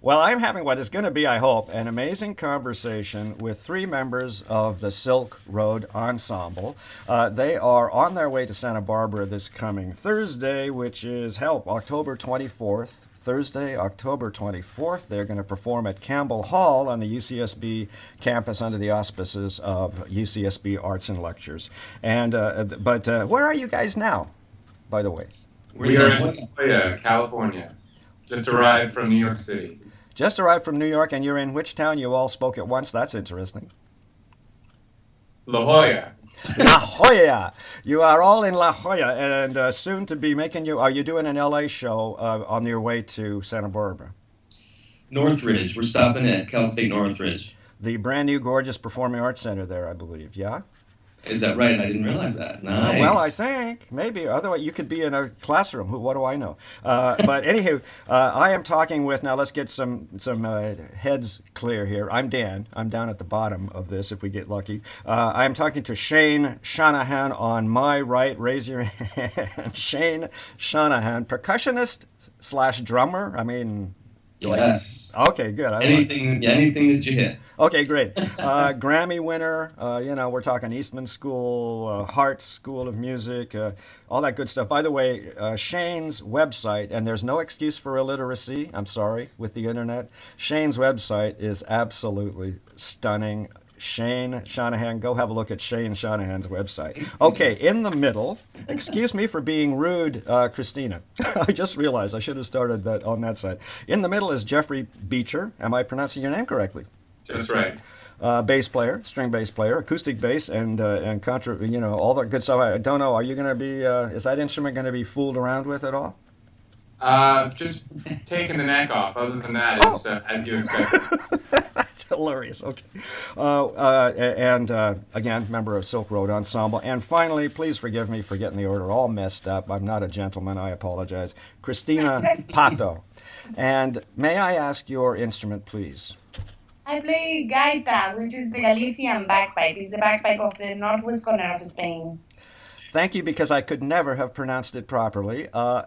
Well, I'm having what is going to be, I hope, an amazing conversation with three members of the Silk Road Ensemble. They are on their way to Santa Barbara this coming Thursday, which is, help, October 24th. Thursday, October 24th, they're going to perform at Campbell Hall on the UCSB campus under the auspices of UCSB Arts and Lectures. But where are you guys now, by the way? We're We in are La in La Jolla. Jolla, California. Just arrived from New York City. Just arrived from New York, and you're in which town? You all spoke at once. That's interesting. La Jolla. La Jolla. You are all in La Jolla, and soon to be making you. Are you doing an LA show on your way to Santa Barbara? Northridge. We're stopping at Cal State Northridge. The brand new, gorgeous Performing Arts Center there, I believe. Yeah. Is that right? I didn't realize that. Well, I Nice. think maybe. Otherwise, you could be in a classroom. Who? What do I know? But anywho, I am talking with. Now let's get some heads clear here. I'm Dan. I'm down at the bottom of this. If we get lucky, I'm talking to Shane Shanahan on my right. Raise your hand. Shane Shanahan, percussionist slash drummer. I mean, do I? Yes. Okay, good. Anything that you hit. Okay, great. Grammy winner. We're talking Eastman School, Hart School of Music, all that good stuff. By the way, Shane's website, and there's no excuse for illiteracy. I'm sorry, with the internet. Shane's website is absolutely stunning. Shane Shanahan, go have a look at Shane Shanahan's website. Okay, in the middle, excuse me for being rude, Christina. I just realized I should have started that on that side. In the middle is Jeffrey Beecher. Am I pronouncing your name correctly? Just right. Bass player, string bass player, acoustic bass, and contra, all that good stuff. I don't know. Are you going to be? Is that instrument going to be fooled around with at all? Just taking the neck off. Other than that, Oh, it's as you expected. that's hilarious. Okay, and again, member of Silk Road Ensemble. And finally, please forgive me for getting the order all messed up. I'm not a gentleman. I apologize. Christina Pato. And may I ask your instrument, please? I play gaita, which is the Galician bagpipe. It's the bagpipe of the northwest corner of Spain. Thank you, because I could never have pronounced it properly. I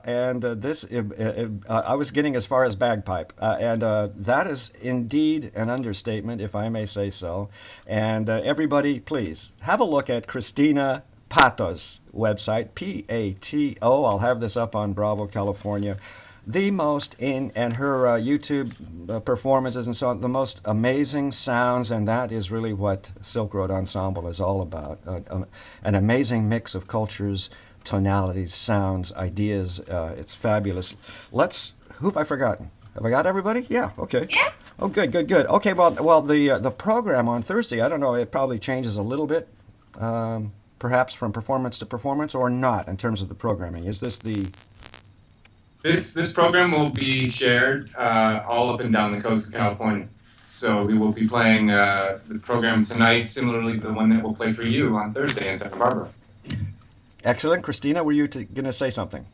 was getting as far as bagpipe, and that is indeed an understatement, if I may say so. And everybody, please have a look at Christina Pato's website, Pato. I'll have this up on Bravo, California. The most in and her YouTube performances and so on, the most amazing sounds, and that is really what Silk Road Ensemble is all about. An amazing mix of cultures, tonalities, sounds, ideas. It's fabulous. Who have I forgotten? Have I got everybody? Yeah. Okay. Yeah. Oh, good, good, good. Okay. Well, the program on Thursday, I don't know. It probably changes a little bit, perhaps from performance to performance, or not in terms of the programming. Is this the This program will be shared all up and down the coast of California. So we will be playing the program tonight, similarly to the one that we'll play for you on Thursday in Santa Barbara. excellent? Christina, were you going to say something?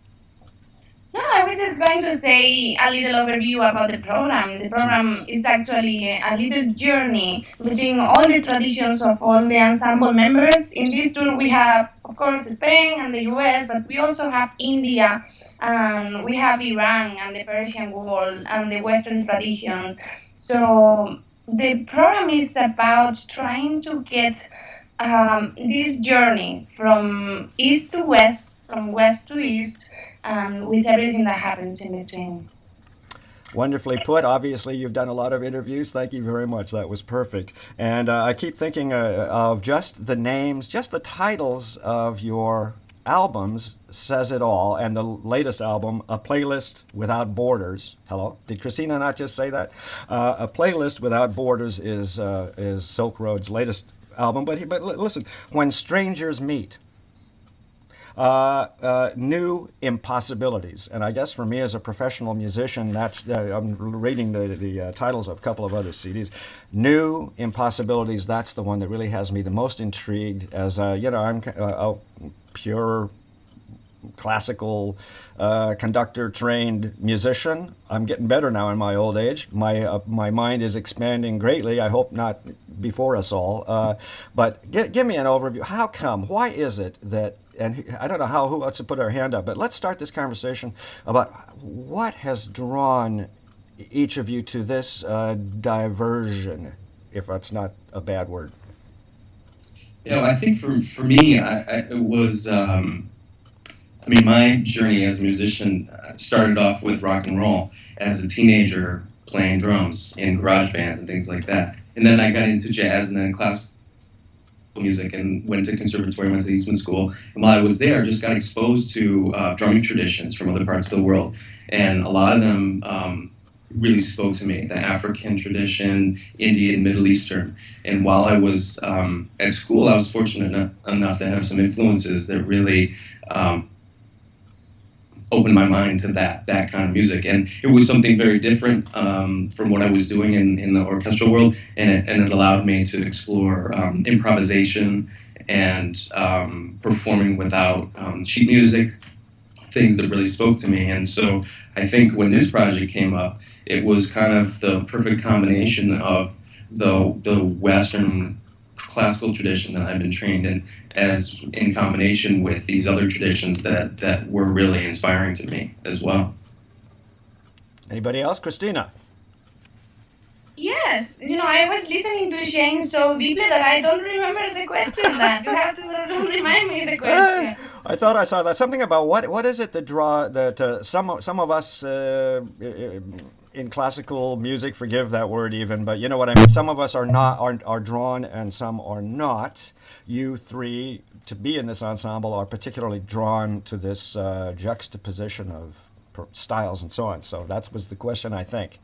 No, I was just going to say a little overview about the program. The program is actually a little journey between all the traditions of all the ensemble members. In this tour, we have, of course, Spain and the US, but we also have India, and we have Iran and the Persian world and the Western traditions. So the program is about trying to get this journey from east to west, from west to east, with everything that happens in between. Wonderfully put. Obviously, you've done a lot of interviews. Thank you very much. That was perfect. And I keep thinking of just the names, just the titles of your albums says it all. And the latest album, A Playlist Without Borders. Hello? Did Christina not just say that? A Playlist Without Borders is Silk Road's latest album. But listen, When Strangers Meet, new impossibilities. And I guess for me as a professional musician, I'm reading the titles of a couple of other CDs. New impossibilities. That's the one that really has me the most intrigued. As I'm a pure classical conductor trained musician. I'm getting better now in my old age. My mind is expanding greatly. I hope not before us all. But give me an overview. How come? Why is it that? And I don't know who wants to put our hand up, but let's start this conversation about what has drawn each of you to this diversion, if that's not a bad word? I think for me, it was. I mean, my journey as a musician started off with rock and roll as a teenager playing drums in garage bands and things like that. And then I got into jazz and then classical music and went to conservatory, went to Eastman School. And while I was there, I just got exposed to drumming traditions from other parts of the world. And a lot of them really spoke to me, the African tradition, Indian, Middle Eastern. And while I was at school, I was fortunate enough to have some influences that really opened my mind to that kind of music, and it was something very different from what I was doing in the orchestral world, and it allowed me to explore improvisation and performing without sheet music, things that really spoke to me. And so I think when this project came up, it was kind of the perfect combination of the Western classical tradition that I've been trained in, as in combination with these other traditions that were really inspiring to me as well. Anybody else? Christina? Yes, I was listening to Shane so deeply that I don't remember the question. That you have to remind me the question. I thought I saw that something about what is it that draw that some of us in classical music, forgive that word even, but you know what I mean. Some of us are drawn and some are not. You three, to be in this ensemble, are particularly drawn to this juxtaposition of styles and so on. So that was the question, I think.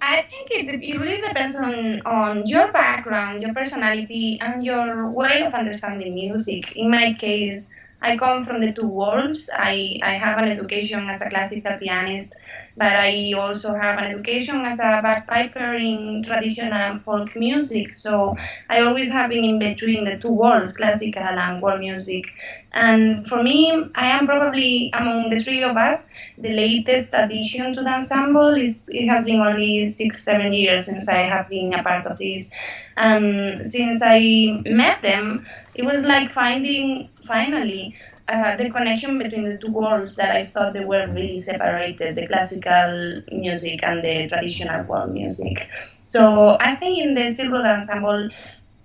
I think it really depends on your background, your personality, and your way of understanding music. In my case, I come from the two worlds. I have an education as a classical pianist, but I also have an education as a bagpiper in traditional folk music. So I always have been in between the two worlds, classical and world music. And for me, I am probably among the three of us the latest addition to the ensemble. It has been only 6 7 years since I have been a part of this, and since I met them, it was like finding finally the connection between the two worlds that I thought they were really separated, the classical music and the traditional world music. So I think in the Silk Road Ensemble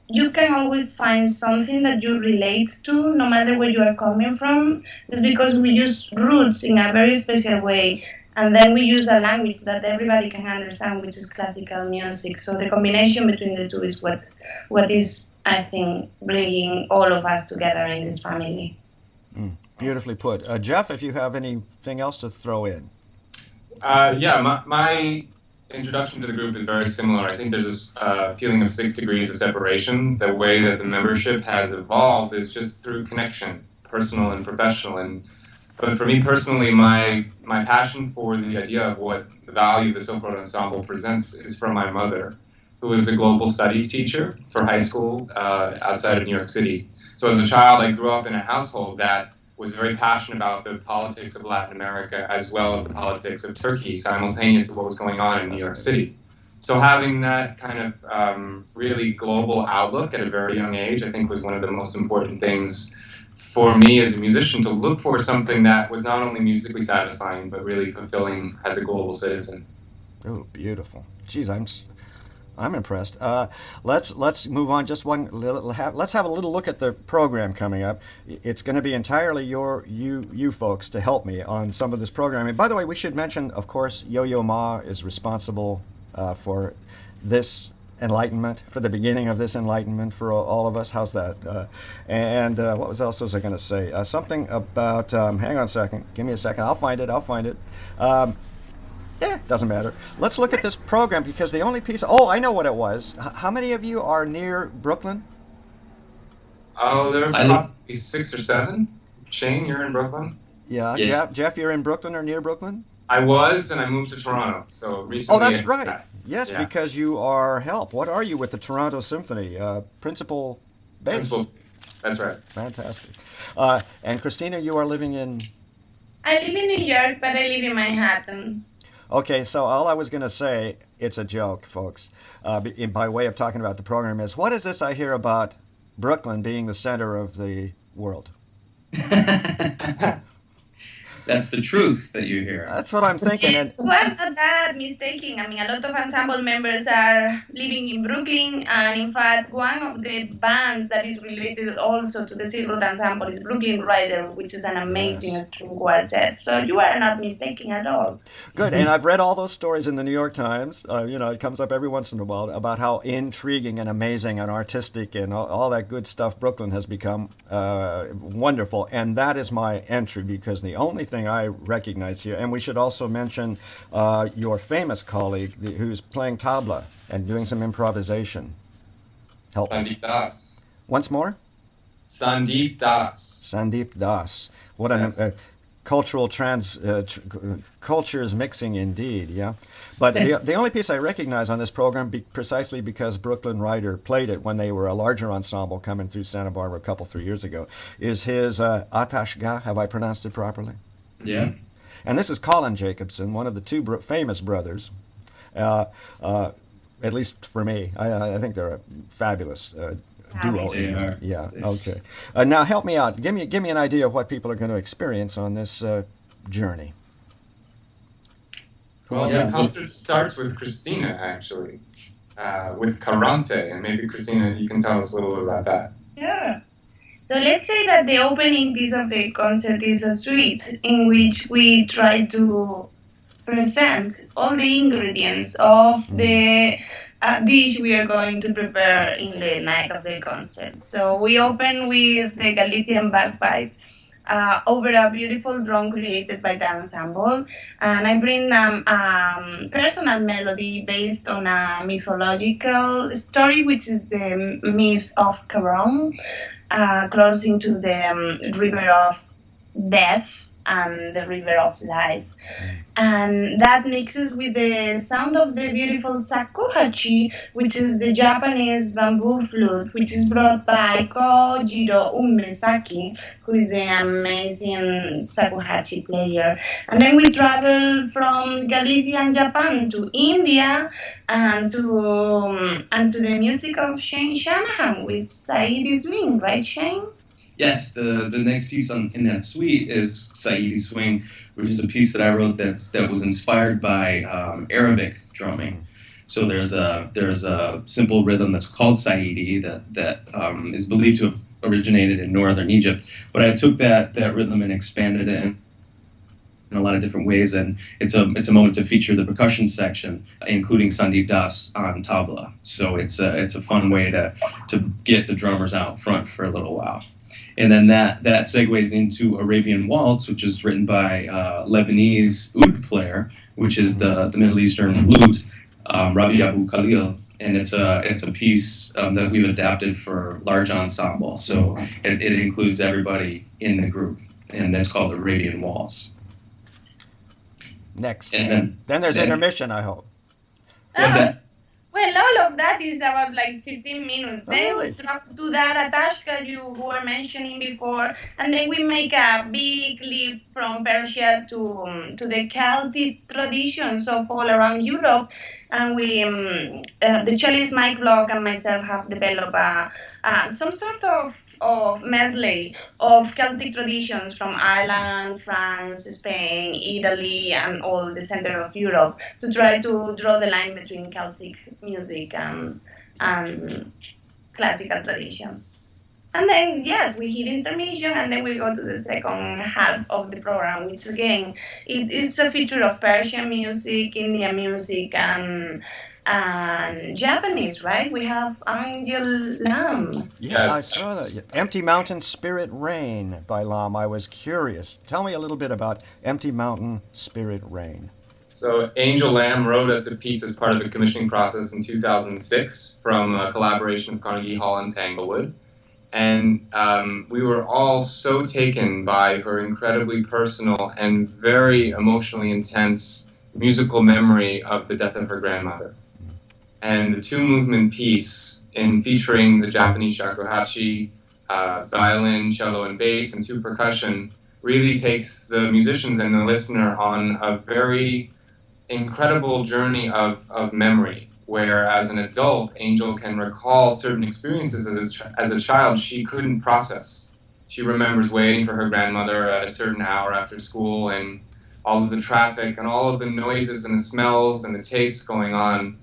you can always find something that you relate to, no matter where you are coming from, just because we use roots in a very special way. And then we use a language that everybody can understand, which is classical music. So the combination between the two is what is, I think, bringing all of us together in this family. Beautifully put. Jeff, if you have anything else to throw in. Yeah, my introduction to the group is very similar. I think there's this feeling of 6 degrees of separation. The way that the membership has evolved is just through connection, personal and professional. But for me personally, my passion for the idea of what the value of the Silk Road Ensemble presents is from my mother, who is a global studies teacher for high school outside of New York City. So as a child, I grew up in a household that was very passionate about the politics of Latin America as well as the politics of Turkey, simultaneous to what was going on in New York City. So having that kind of really global outlook at a very young age, I think was one of the most important things for me as a musician, to look for something that was not only musically satisfying, but really fulfilling as a global citizen. Oh, beautiful. Geez, I'm impressed. Let's move on. Just one. Let's have a little look at the program coming up. It's going to be entirely you folks to help me on some of this programming. By the way, we should mention, of course, Yo-Yo Ma is responsible for this enlightenment, for the beginning of this enlightenment for all of us. How's that? And what else was I going to say? Something about. Hang on a second. Give me a second. I'll find it. Doesn't matter. Let's look at this program, because the only piece. Oh, I know what it was. How many of you are near Brooklyn? Oh, there are probably 6 or 7. Shane, you're in Brooklyn? Yeah. Jeff, you're in Brooklyn or near Brooklyn? I was, and I moved to Toronto. So recently. Oh, that's right. Yes, yeah. Because you are help. What are you with the Toronto Symphony? Principal bass. That's right. Fantastic. And Christina, you are living in. I live in New York, but I live in Manhattan. Okay, so all I was going to say, it's a joke, folks, by way of talking about the program, is what is this I hear about Brooklyn being the center of the world? That's the truth that you hear. That's what I'm thinking. And Well, not that mistaken. I mean, a lot of ensemble members are living in Brooklyn, and in fact, one of the bands that is related also to the Silk Road Ensemble is Brooklyn Rider, which is an amazing yes. string quartet. So you are not mistaken at all. Good, and I've read all those stories in the New York Times. It comes up every once in a while about how intriguing and amazing and artistic and all that good stuff Brooklyn has become. Wonderful, and that is my entry because the only thing I recognize here, and we should also mention your famous colleague who's playing tabla and doing some improvisation. Help me. Sandeep Das. Once more? Sandeep Das. Sandeep Das. What an Yes. cultural cultures mixing indeed, yeah. But the only piece I recognize on this program, precisely because Brooklyn Rider played it when they were a larger ensemble coming through Santa Barbara a couple 3 years ago, is his Atashga. Have I pronounced it properly? Yeah. And this is Colin Jacobson, one of the two famous brothers. Uh, at least for me, I think they're a fabulous duo. They are. Yeah. Okay. Now help me out. Give me an idea of what people are going to experience on this journey. Well, the concert starts with Christina, actually, with Carante, and maybe Christina, you can tell us a little bit about that. Yeah. So let's say that the opening piece of the concert is a suite in which we try to present all the ingredients of the dish we are going to prepare in the night of the concert. So we open with the Galician bagpipe over a beautiful drum created by the ensemble, and I bring personal melody based on a mythological story, which is the myth of Caron, crossing to the river of death and the river of life. And that mixes with the sound of the beautiful shakuhachi, which is the Japanese bamboo flute, which is brought by Kojiro Umesaki, who is the amazing shakuhachi player. And then we travel from Galicia and Japan to India and to the music of Shane Shanahan with Saidi Swing, right, Shane? Yes, the next piece in that suite is Saidi Swing, which is a piece that I wrote that was inspired by Arabic drumming. So there's a simple rhythm that's called Saidi that is believed to have originated in northern Egypt. But I took that rhythm and expanded it in a lot of different ways, and it's a moment to feature the percussion section, including Sandeep Das on tabla. So it's a fun way to get the drummers out front for a little while. And then that segues into Arabian Waltz, which is written by Lebanese oud player, which is the Middle Eastern lute, Rabi Abu Khalil, and it's a piece that we've adapted for large ensemble. So it includes everybody in the group, and it's called Arabian Waltz. Next. And then there's intermission, I hope. What's that? Well, all of that is about like 15 minutes. Then really? we drop to that Atashka you were mentioning before, and then we make a big leap from Persia to the Celtic traditions of all around Europe. And we, the cellist Mike Block and myself have developed some sort of medley of Celtic traditions from Ireland, France, Spain, Italy, and all the center of Europe to try to draw the line between Celtic music and classical traditions. And then, yes, we hit intermission, and then we go to the second half of the program, which again, it's a feature of Persian music, Indian music, and Japanese, right? We have Angel Lam. Yeah, I saw that. Empty Mountain Spirit Rain by Lam. I was curious. Tell me a little bit about Empty Mountain Spirit Rain. So Angel Lam wrote us a piece as part of a commissioning process in 2006 from a collaboration of Carnegie Hall and Tanglewood. And we were all so taken by her incredibly personal and very emotionally intense musical memory of the death of her grandmother. And the two-movement piece in featuring the Japanese shakuhachi, violin, cello, and bass, and two percussion really takes the musicians and the listener on a very incredible journey of memory, where as an adult, Angel can recall certain experiences as a child she couldn't process. she remembers waiting for her grandmother at a certain hour after school, and all of the traffic and all of the noises and the smells and the tastes going on.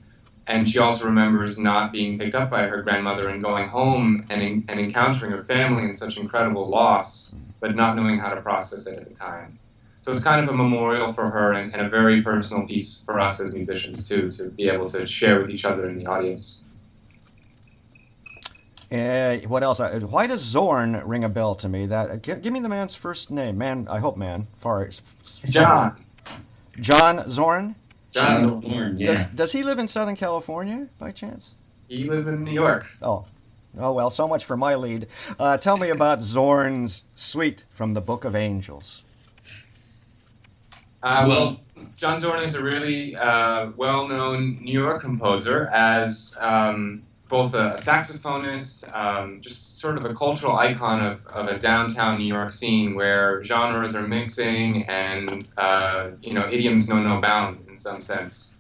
And she also remembers not being picked up by her grandmother and going home and encountering her family in such incredible loss, but not knowing how to process it at the time. So it's kind of a memorial for her, and a very personal piece for us as musicians too, to be able to share with each other in the audience. What else? Why does Zorn ring a bell to me? That give me the man's first name. Man, I hope man. John. John Zorn. John Zorn, Does yeah. does he live in Southern California by chance? He lives in New York. Oh, oh well. So much for my lead. Tell me about Zorn's suite from the Book of Angels. Well, John Zorn is a really well-known New York composer as both a saxophonist, just sort of a cultural icon of a downtown New York scene where genres are mixing and idioms know no bound in some sense.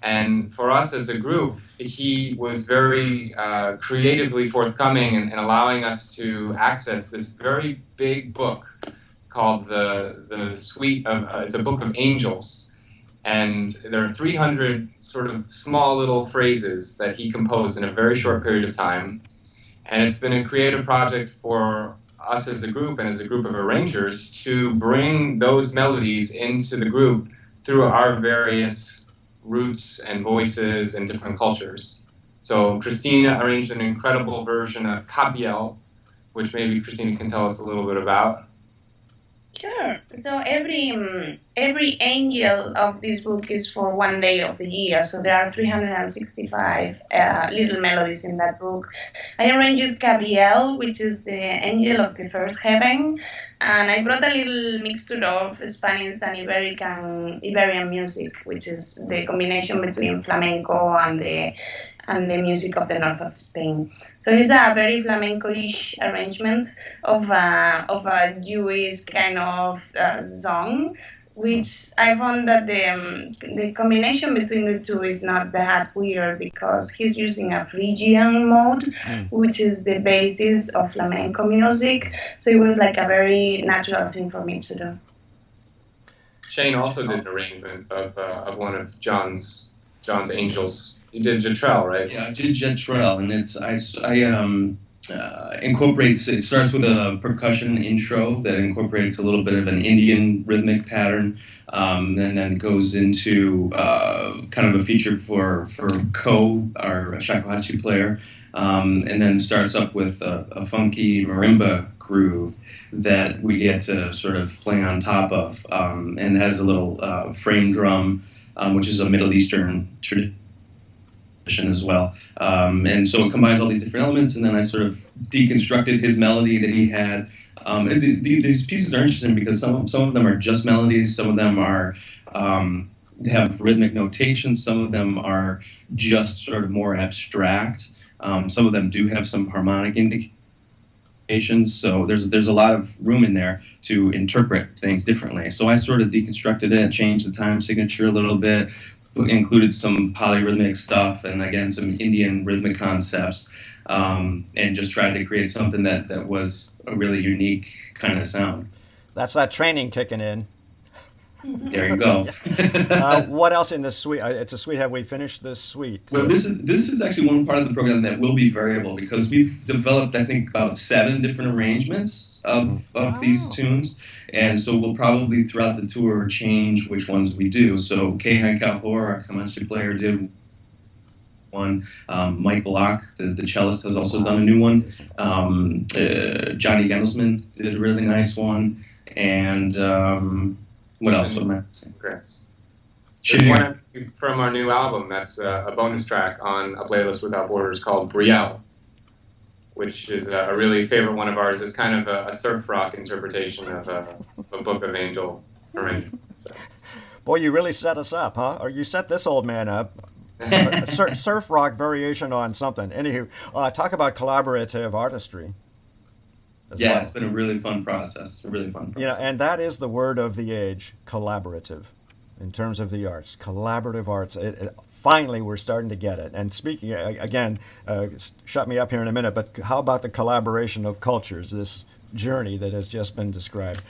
And for us as a group, he was very creatively forthcoming and allowing us to access this very big book called the Suite of, it's a book of angels. And there are 300 sort of small little phrases that he composed in a very short period of time. And it's been a creative project for us as a group and as a group of arrangers to bring those melodies into the group through our various roots and voices and different cultures. So Christina arranged an incredible version of Kepl, which maybe Christina can tell us a little bit about. Sure. So every angel of this book is for one day of the year. So there are 365 little melodies in that book. I arranged Gabriel, which is the angel of the first heaven, and I brought a little mixture of Spanish and Iberian music, which is the combination between flamenco and the music of the north of Spain. So it's a very flamenco-ish arrangement of a Jewish kind of song, which I found that the combination between the two is not that weird because he's using a Phrygian mode, which is the basis of flamenco music. So it was like a very natural thing for me to do. Shane also did an arrangement of one of John's angels. You did Jetrel, right? Yeah, I did Jetrel, and incorporates. It starts with a percussion intro that incorporates a little bit of an Indian rhythmic pattern, and then goes into kind of a feature for Ko, our shakuhachi player, and then starts up with a funky marimba groove that we get to sort of play on top of, and has a little frame drum, which is a Middle Eastern tradition as well. And so it combines all these different elements, and then I sort of deconstructed his melody that he had. These pieces are interesting because some of them are just melodies, some of them are have rhythmic notation, some of them are just sort of more abstract. Some of them do have some harmonic indications, so there's a lot of room in there to interpret things differently. So I sort of deconstructed it, changed the time signature a little bit, included some polyrhythmic stuff and again some Indian rhythmic concepts, and just tried to create something that was a really unique kind of sound. That's that training kicking in. There you go. What else in this suite? It's a suite. Have we finished this suite? Well, this is actually one part of the program that will be variable because we've developed, I think, about 7 different arrangements of these tunes, and so we'll probably throughout the tour change which ones we do. So Kehai Kalhor, our Comanche player, did one. Mike Block, the cellist, has also done a new one. Johnny Gendelsman did a really nice one, and what else? What am I saying? Congrats. There's one from our new album that's a bonus track on a playlist without borders called Brielle, which is a really favorite one of ours. It's kind of a surf rock interpretation of a Book of Angel arrangement. So. Boy, you really set us up, huh? Or you set this old man up. Surf rock variation on something. Anywho, talk about collaborative artistry. Yeah, it's been a really fun process. And that is the word of the age, collaborative, in terms of the arts. Collaborative arts. Finally, we're starting to get it. And speaking, again, shut me up here in a minute, but how about the collaboration of cultures? This journey that has just been described.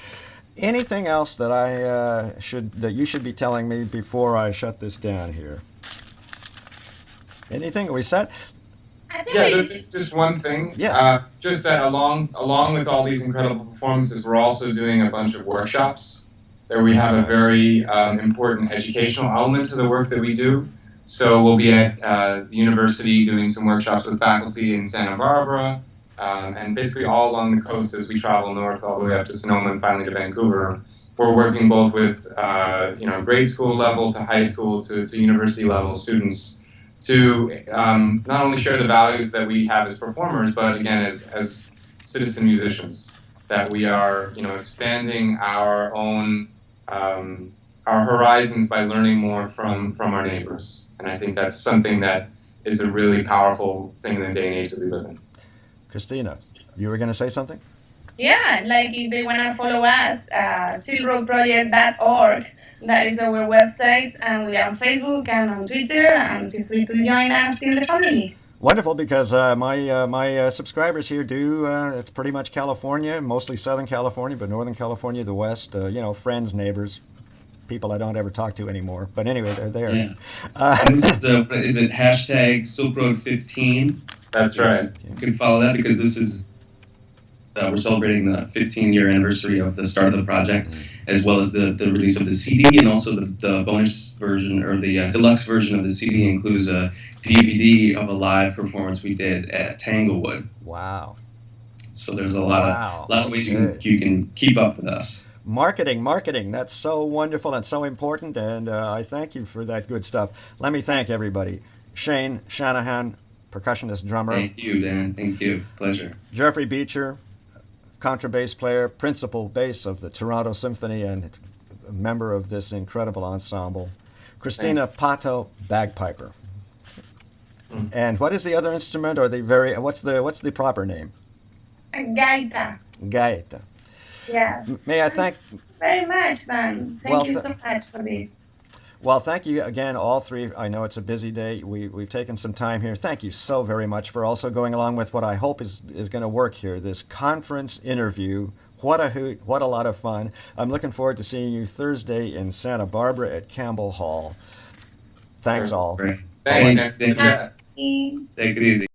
Anything else that that you should be telling me before I shut this down here? Anything? Are we set? I think Yeah, we. there's just one thing. Yes. Just that along with all these incredible performances, we're also doing a bunch of workshops. There we have a very important educational element to the work that we do. So we'll be at the university doing some workshops with faculty in Santa Barbara, and basically all along the coast as we travel north all the way up to Sonoma and finally to Vancouver. We're working both with grade school level to high school to university level students to not only share the values that we have as performers, but again as citizen musicians, that we are expanding our own our horizons by learning more from our neighbors. And I think that's something that is a really powerful thing in the day and age that we live in. Christina, you were going to say something? Yeah, like if they want to follow us, silkroadproject.org. That is our website, and we are on Facebook and on Twitter, and feel free to join us in the family. Wonderful, because my subscribers here do. It's pretty much California, mostly Southern California, but Northern California, the West. Friends, neighbors, people I don't ever talk to anymore. But anyway, they're there. Yeah. And this is it hashtag Silk Road 15? That's right. You can follow that because this is we're celebrating the 15-year anniversary of the start of the project, as well as the release of the CD, and also the bonus version, or the deluxe version of the CD includes a DVD of a live performance we did at Tanglewood. Wow. So there's a lot of ways you can keep up with us. Marketing, that's so wonderful and so important, and I thank you for that good stuff. Let me thank everybody. Shane Shanahan, percussionist drummer. Thank you, Dan. Thank you. Pleasure. Jeffrey Beecher, contrabass player, principal bass of the Toronto Symphony, and a member of this incredible ensemble. Christina Pato, bagpiper. And what is the other instrument, or what's the proper name? Gaita. Gaita. Yes. May I thank very much, Dan. Thank you so much for this. Well, thank you again, all three. I know it's a busy day. We've taken some time here. Thank you so very much for also going along with what I hope is going to work here, this conference interview. What a hoot, what a lot of fun. I'm looking forward to seeing you Thursday in Santa Barbara at Campbell Hall. Thanks all. Thanks. Take it easy.